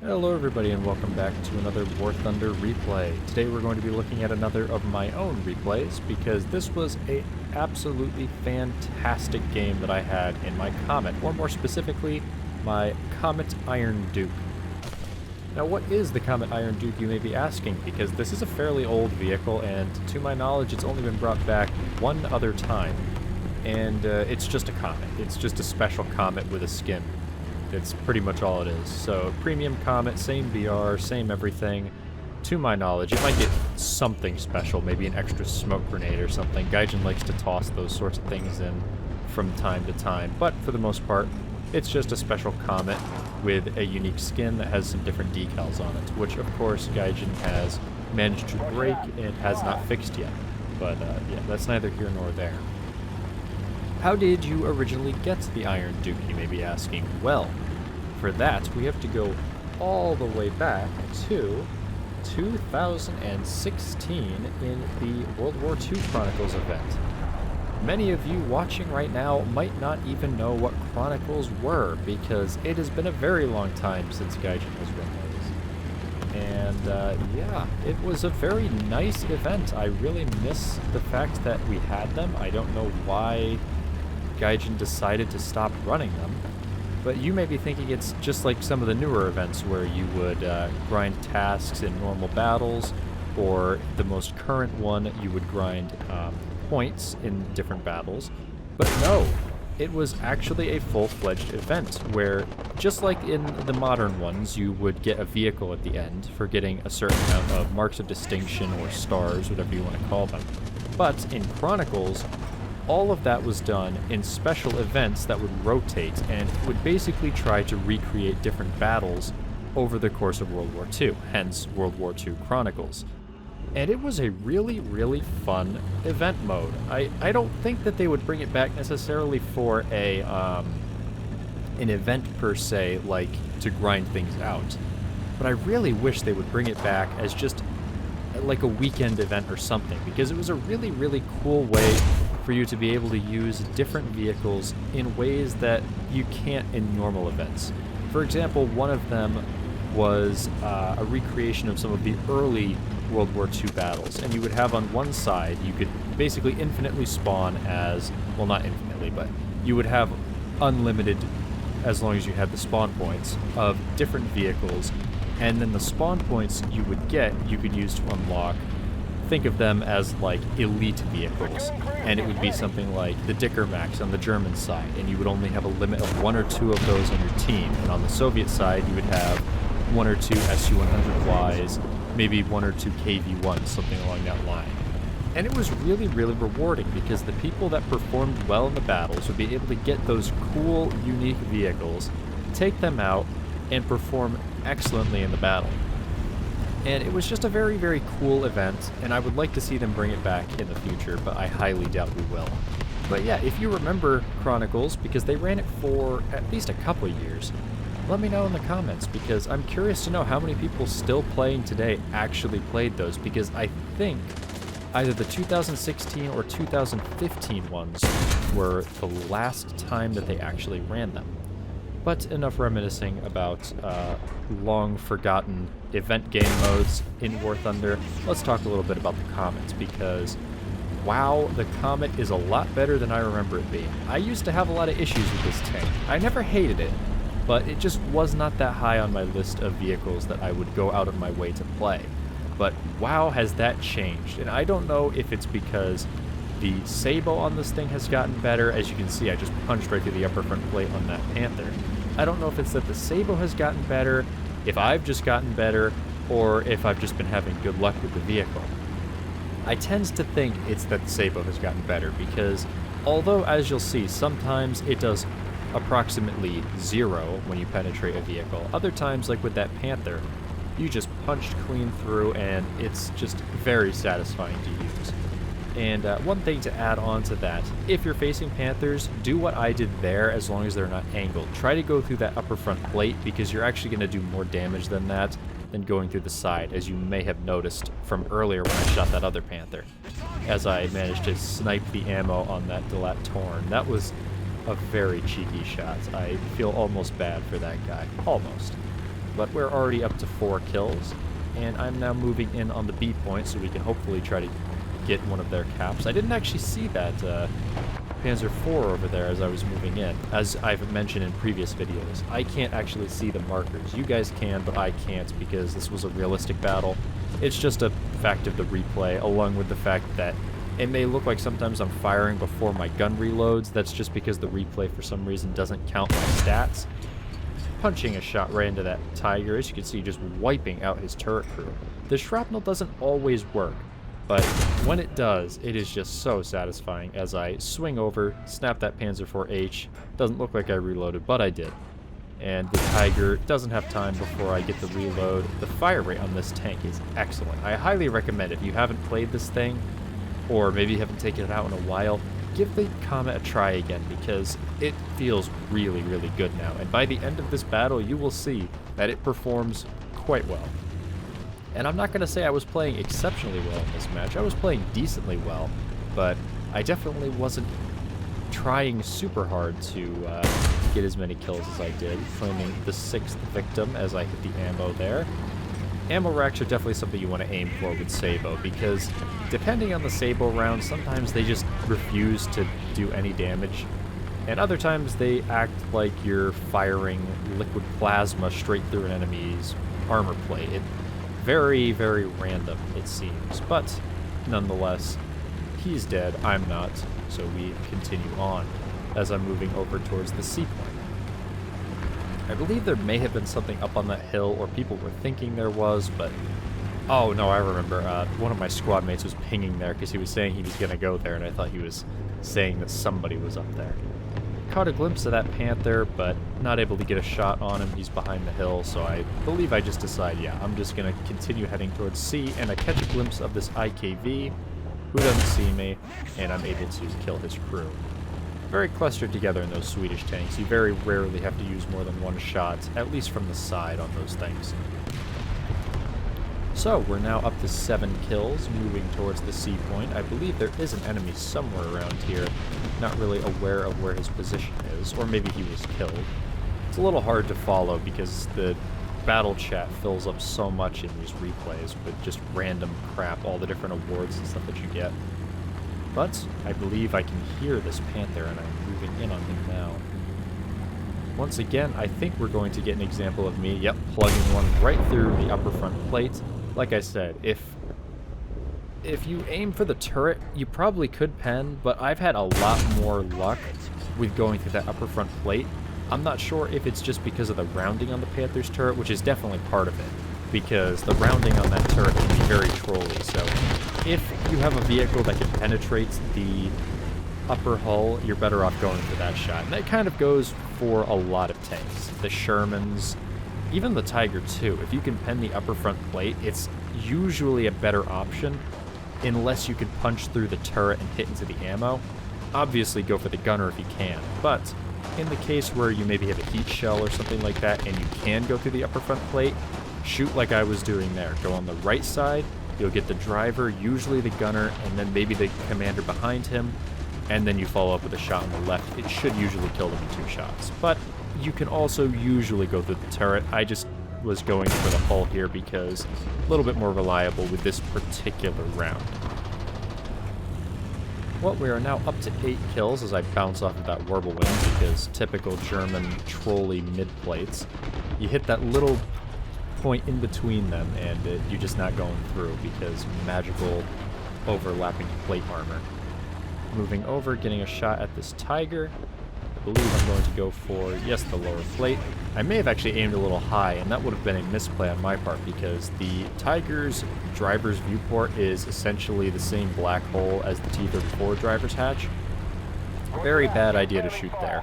Hello everybody and welcome back to another War Thunder replay. Today we're going to be looking at another of my own replays because this was a absolutely fantastic game that I had in my Comet, or more specifically, my Comet Iron Duke. Now what is the Comet Iron Duke, you may be asking, because this is a fairly old vehicle and to my knowledge it's only been brought back one other time. And it's just a Comet. It's just a special Comet with a skin. It's pretty much all it is. So, premium Comet, same BR, same everything. To my knowledge, it might get something special, maybe an extra smoke grenade or something. Gaijin likes to toss those sorts of things in from time to time, but for the most part, it's just a special Comet with a unique skin that has some different decals on it, which of course Gaijin has managed to break and has not fixed yet. But yeah, that's neither here nor there. How did you originally get the Iron Duke, you may be asking? Well, for that, we have to go all the way back to 2016 in the World War II Chronicles event. Many of you watching right now might not even know what Chronicles were, because it has been a very long time since Gaijin has run those. And yeah, it was a very nice event. I really miss the fact that we had them. I don't know why Gaijin decided to stop running them, but you may be thinking it's just like some of the newer events where you would grind tasks in normal battles, or the most current one you would grind points in different battles. But no, it was actually a full-fledged event where, just like in the modern ones, you would get a vehicle at the end for getting a certain amount of marks of distinction or stars, whatever you want to call them. But in Chronicles, all of that was done in special events that would rotate and would basically try to recreate different battles over the course of World War II, hence World War II Chronicles. And it was a really, really fun event mode. I don't think that they would bring it back necessarily for an event per se, like to grind things out. But I really wish they would bring it back as just like a weekend event or something, because it was a really, really cool way for you to be able to use different vehicles in ways that you can't in normal events. For example, one of them was a recreation of some of the early World War II battles, and you would have on one side, you could basically infinitely spawn as, well, not infinitely, but you would have unlimited, as long as you had the spawn points, of different vehicles, and then the spawn points you would get, you could use to unlock. Think of them as like elite vehicles, and it would be something like the Dicker Max on the German side, and you would only have a limit of one or two of those on your team, and on the Soviet side you would have one or two Su-100Ys, maybe one or two KV-1s, something along that line. And it was really, really rewarding because the people that performed well in the battles would be able to get those cool, unique vehicles, take them out, and perform excellently in the battle. And it was just a very, very cool event, and I would like to see them bring it back in the future, but I highly doubt we will. But yeah, if you remember Chronicles, because they ran it for at least a couple years, let me know in the comments, because I'm curious to know how many people still playing today actually played those, because I think either the 2016 or 2015 ones were the last time that they actually ran them. But enough reminiscing about long-forgotten event game modes in War Thunder. Let's talk a little bit about the Comets, because, wow, the Comet is a lot better than I remember it being. I used to have a lot of issues with this tank. I never hated it, but it just was not that high on my list of vehicles that I would go out of my way to play. But wow, has that changed. And I don't know if it's because the Sabo on this thing has gotten better. As you can see, I just punched right through the upper front plate on that Panther. I don't know if it's that the Sabo has gotten better, if I've just gotten better, or if I've just been having good luck with the vehicle. I tend to think it's that the Sabo has gotten better, because although, as you'll see, sometimes it does approximately 0 when you penetrate a vehicle, other times, like with that Panther, you just punched clean through, and it's just very satisfying to use. And one thing to add on to that, if you're facing Panthers, do what I did there as long as they're not angled. Try to go through that upper front plate, because you're actually going to do more damage than that than going through the side, as you may have noticed from earlier when I shot that other Panther, as I managed to snipe the ammo on that Delat Torn. That was a very cheeky shot. I feel almost bad for that guy. Almost. but we're already up to 4 kills, and I'm now moving in on the B point so we can hopefully try to get one of their caps. I didn't actually see that Panzer IV over there as I was moving in. As I've mentioned in previous videos, I can't actually see the markers. You guys can, but I can't because this was a realistic battle. It's just a fact of the replay, along with the fact that it may look like sometimes I'm firing before my gun reloads. That's just because the replay for some reason doesn't count my stats. Punching a shot right into that Tiger, as you can see, just wiping out his turret crew. The shrapnel doesn't always work, but when it does, it is just so satisfying as I swing over, snap that Panzer IV-H. Doesn't look like I reloaded, but I did. And the Tiger doesn't have time before I get the reload. The fire rate on this tank is excellent. I highly recommend it. If you haven't played this thing, or maybe you haven't taken it out in a while, give the Comet a try again because it feels really, really good now. And by the end of this battle, you will see that it performs quite well. And I'm not going to say I was playing exceptionally well in this match. I was playing decently well, but I definitely wasn't trying super hard to get as many kills as I did, claiming the 6th victim as I hit the ammo there. Ammo racks are definitely something you want to aim for with Sabo, because depending on the Sabo round, sometimes they just refuse to do any damage, and other times they act like you're firing liquid plasma straight through an enemy's armor plate. Very, very random, it seems, but nonetheless, he's dead, I'm not, so we continue on as I'm moving over towards the C point. I believe there may have been something up on that hill, or people were thinking there was, but... Oh, no, I remember. One of my squad mates was pinging there because he was saying he was going to go there, and I thought he was saying that somebody was up there. Caught a glimpse of that Panther, but not able to get a shot on him. He's behind the hill, so I believe I just decide, yeah, I'm just going to continue heading towards C, and I catch a glimpse of this IKV, who doesn't see me, and I'm able to kill his crew. Very clustered together in those Swedish tanks. You very rarely have to use more than one shot, at least from the side on those things. So, we're now up to 7 kills, moving towards the C point. I believe there is an enemy somewhere around here. Not really aware of where his position is, or maybe he was killed. It's a little hard to follow because the battle chat fills up so much in these replays with just random crap, all the different awards and stuff that you get. But I believe I can hear this Panther, and I'm moving in on him now. Once again, I think we're going to get an example of me, plugging one right through the upper front plate. Like I said, if you aim for the turret, you probably could pen, but I've had a lot more luck with going through that upper front plate. I'm not sure if it's just because of the rounding on the Panther's turret, which is definitely part of it, because the rounding on that turret can be very trolly, so if you have a vehicle that can penetrate the upper hull, you're better off going for that shot. And that kind of goes for a lot of tanks. The Shermans, even the Tiger too. If you can pen the upper front plate, it's usually a better option, unless you can punch through the turret and hit into the ammo. Obviously go for the gunner if you can, but in the case where you maybe have a heat shell or something like that and you can go through the upper front plate, shoot like I was doing there. Go on the right side, you'll get the driver, usually the gunner, and then maybe the commander behind him, and then you follow up with a shot on the left. It should usually kill them in 2 shots, but you can also usually go through the turret. I just was going for the hull here because a little bit more reliable with this particular round. Well, we are now up to 8 kills as I bounce off of that Whirlwind because typical German trolley mid-plates. You hit that little point in between them and you're just not going through because magical overlapping plate armor. Moving over, getting a shot at this Tiger. I believe I'm going to go for, yes, the lower plate. I may have actually aimed a little high, and that would have been a misplay on my part because the Tiger's driver's viewport is essentially the same black hole as the T-34 driver's hatch. Very bad idea to shoot there.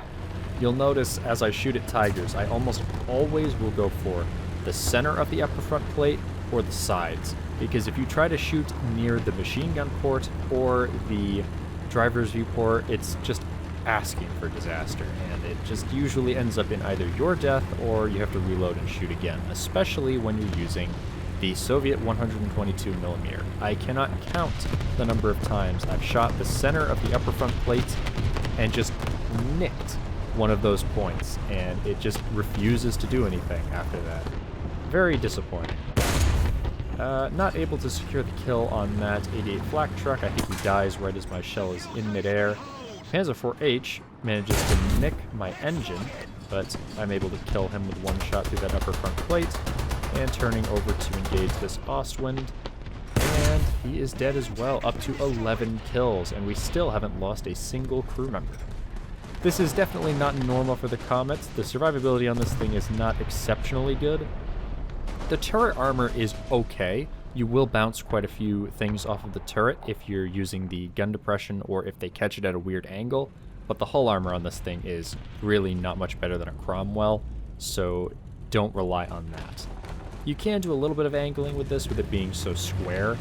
You'll notice as I shoot at Tigers, I almost always will go for the center of the upper front plate or the sides, because if you try to shoot near the machine gun port or the driver's viewport, it's just asking for disaster, and it just usually ends up in either your death or you have to reload and shoot again, especially when you're using the Soviet 122mm. I cannot count the number of times I've shot the center of the upper front plate and just nicked one of those points, and it just refuses to do anything after that. Very disappointing. Not able to secure the kill on that 88 flak truck. I think he dies right as my shell is in midair. Panzer IV-H manages to nick my engine, but I'm able to kill him with one shot through that upper front plate, and turning over to engage this Ostwind, and he is dead as well, up to 11 kills, and we still haven't lost a single crew member. This is definitely not normal for the Comet. The survivability on this thing is not exceptionally good. The turret armor is okay. You will bounce quite a few things off of the turret if you're using the gun depression or if they catch it at a weird angle, but the hull armor on this thing is really not much better than a Cromwell, so don't rely on that. You can do a little bit of angling with this with it being so square,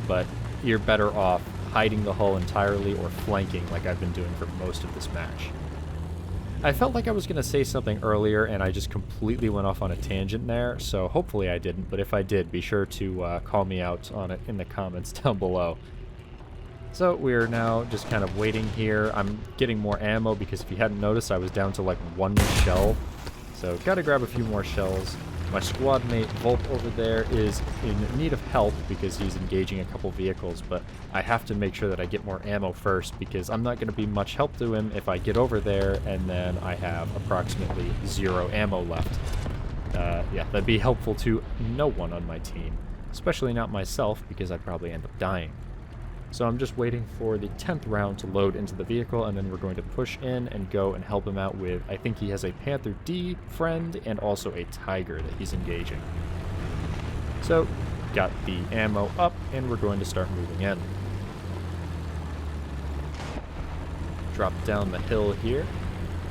but you're better off hiding the hull entirely or flanking like I've been doing for most of this match. I felt like I was going to say something earlier and I just completely went off on a tangent there, so hopefully I didn't, but if I did, be sure to call me out on it in the comments down below. So we're now just kind of waiting here. I'm getting more ammo because if you hadn't noticed, I was down to like one shell, so gotta grab a few more shells. My squad mate, Volp, over there is in need of help because he's engaging a couple vehicles, but I have to make sure that I get more ammo first because I'm not going to be much help to him if I get over there and then I have approximately 0 ammo left. Yeah, that'd be helpful to no one on my team, especially not myself because I'd probably end up dying. So I'm just waiting for the 10th round to load into the vehicle, and then we're going to push in and go and help him out with, I think he has a Panther D friend and also a Tiger that he's engaging. So, got the ammo up, and we're going to start moving in. Drop down the hill here,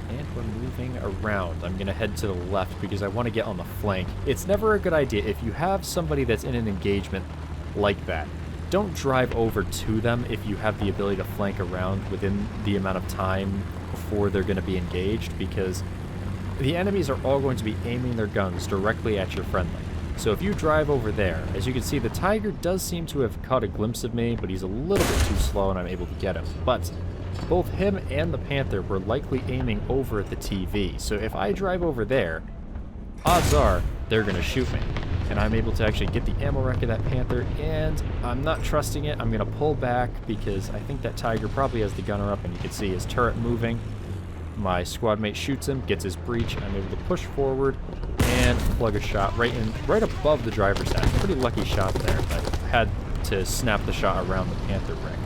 and we're moving around. I'm going to head to the left because I want to get on the flank. It's never a good idea if you have somebody that's in an engagement like that. Don't drive over to them if you have the ability to flank around within the amount of time before they're going to be engaged, because the enemies are all going to be aiming their guns directly at your friendly. So if you drive over there, as you can see, the Tiger does seem to have caught a glimpse of me, but he's a little bit too slow and I'm able to get him. But both him and the Panther were likely aiming over at the TV. So if I drive over there, odds are they're going to shoot me. And I'm able to actually get the ammo rack of that Panther, and I'm not trusting it. I'm going to pull back because I think that Tiger probably has the gunner up, and you can see his turret moving. My squad mate shoots him, gets his breach. I'm able to push forward and plug a shot right above the driver's head. Pretty lucky shot there, but had to snap the shot around the Panther ring.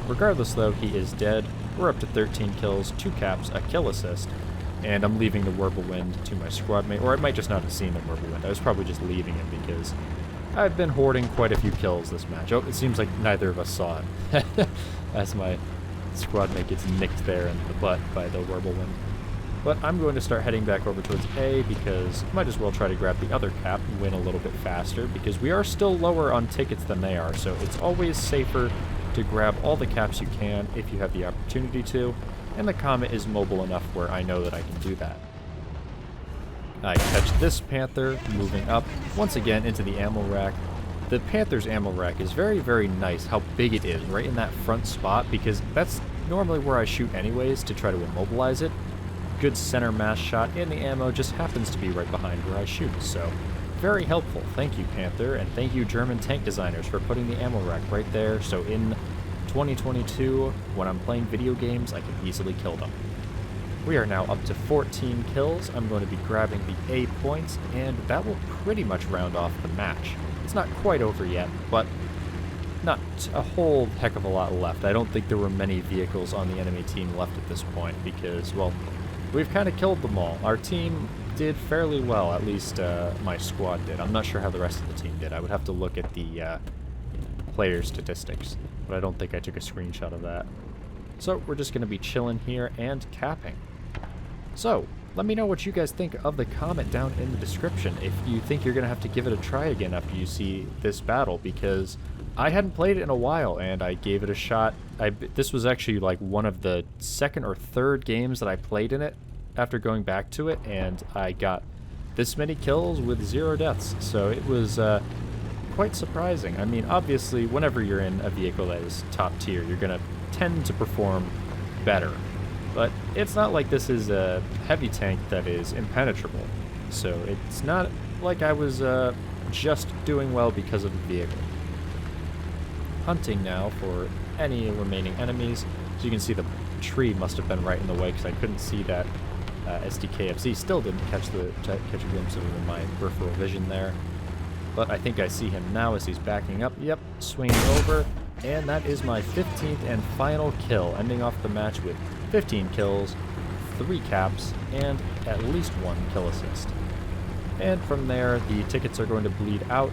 Regardless, though, he is dead. We're up to 13 kills, 2 caps, a kill assist. And I'm leaving the Whirlwind to my squad mate, or I might just not have seen the Whirlwind. I was probably just leaving it because I've been hoarding quite a few kills this match. Oh, it seems like neither of us saw it. As my squad mate gets nicked there in the butt by the Whirlwind. But I'm going to start heading back over towards A because I might as well try to grab the other cap and win a little bit faster because we are still lower on tickets than they are, so it's always safer to grab all the caps you can if you have the opportunity to. And the Comet is mobile enough where I know that I can do that. I catch this Panther, moving up, once again into the ammo rack. The Panther's ammo rack is very, very nice how big it is, right in that front spot, because that's normally where I shoot anyways to try to immobilize it. Good center mass shot, and the ammo just happens to be right behind where I shoot, so very helpful. Thank you, Panther, and thank you, German tank designers, for putting the ammo rack right there, so in 2022, when I'm playing video games, I can easily kill them. We are now up to 14 kills. I'm going to be grabbing the A points, and that will pretty much round off the match. It's not quite over yet, but not a whole heck of a lot left. I don't think there were many vehicles on the enemy team left at this point because, well, we've kind of killed them all. Our team did fairly well, at least my squad did. I'm not sure how the rest of the team did. I would have to look at the player statistics, but I don't think I took a screenshot of that. So we're just going to be chilling here and capping. So let me know what you guys think of the Comet down in the description, if you think you're going to have to give it a try again after you see this battle, because I hadn't played it in a while and I gave it a shot. This was actually like one of the second or third games that I played in it after going back to it, and I got this many kills with 0 deaths, so it was quite surprising. I mean, obviously, whenever you're in a vehicle that is top tier, you're going to tend to perform better. But it's not like this is a heavy tank that is impenetrable. So it's not like I was just doing well because of the vehicle. Hunting now for any remaining enemies. So you can see the tree must have been right in the way because I couldn't see that SDKFZ. Still didn't catch a glimpse of him in my peripheral vision there. But I think I see him now as he's backing up. Yep, swinging over. And that is my 15th and final kill, ending off the match with 15 kills, 3 caps, and at least 1 kill assist. And from there, the tickets are going to bleed out.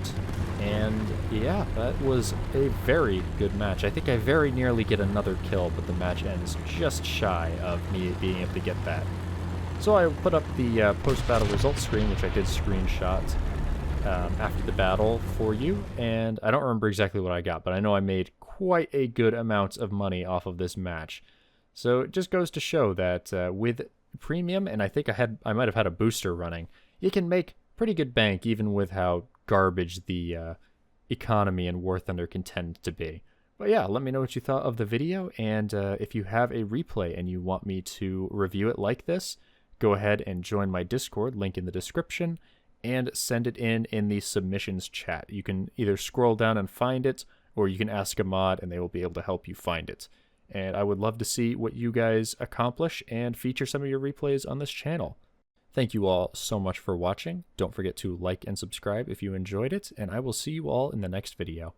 And yeah, that was a very good match. I think I very nearly get another kill, but the match ends just shy of me being able to get that. So I put up the post-battle results screen, which I did screenshot after the battle for you. And I don't remember exactly what I got, but I know I made quite a good amount of money off of this match. So it just goes to show that with premium, and I think I might have had a booster running, you can make pretty good bank even with how garbage the economy and War Thunder can tend to be. But yeah, let me know what you thought of the video, and if you have a replay and you want me to review it like this, go ahead and join my Discord, link in the description, and send it in the submissions chat. You can either scroll down and find it, or you can ask a mod and they will be able to help you find it. And I would love to see what you guys accomplish and feature some of your replays on this channel. Thank you all so much for watching. Don't forget to like and subscribe if you enjoyed it, and I will see you all in the next video.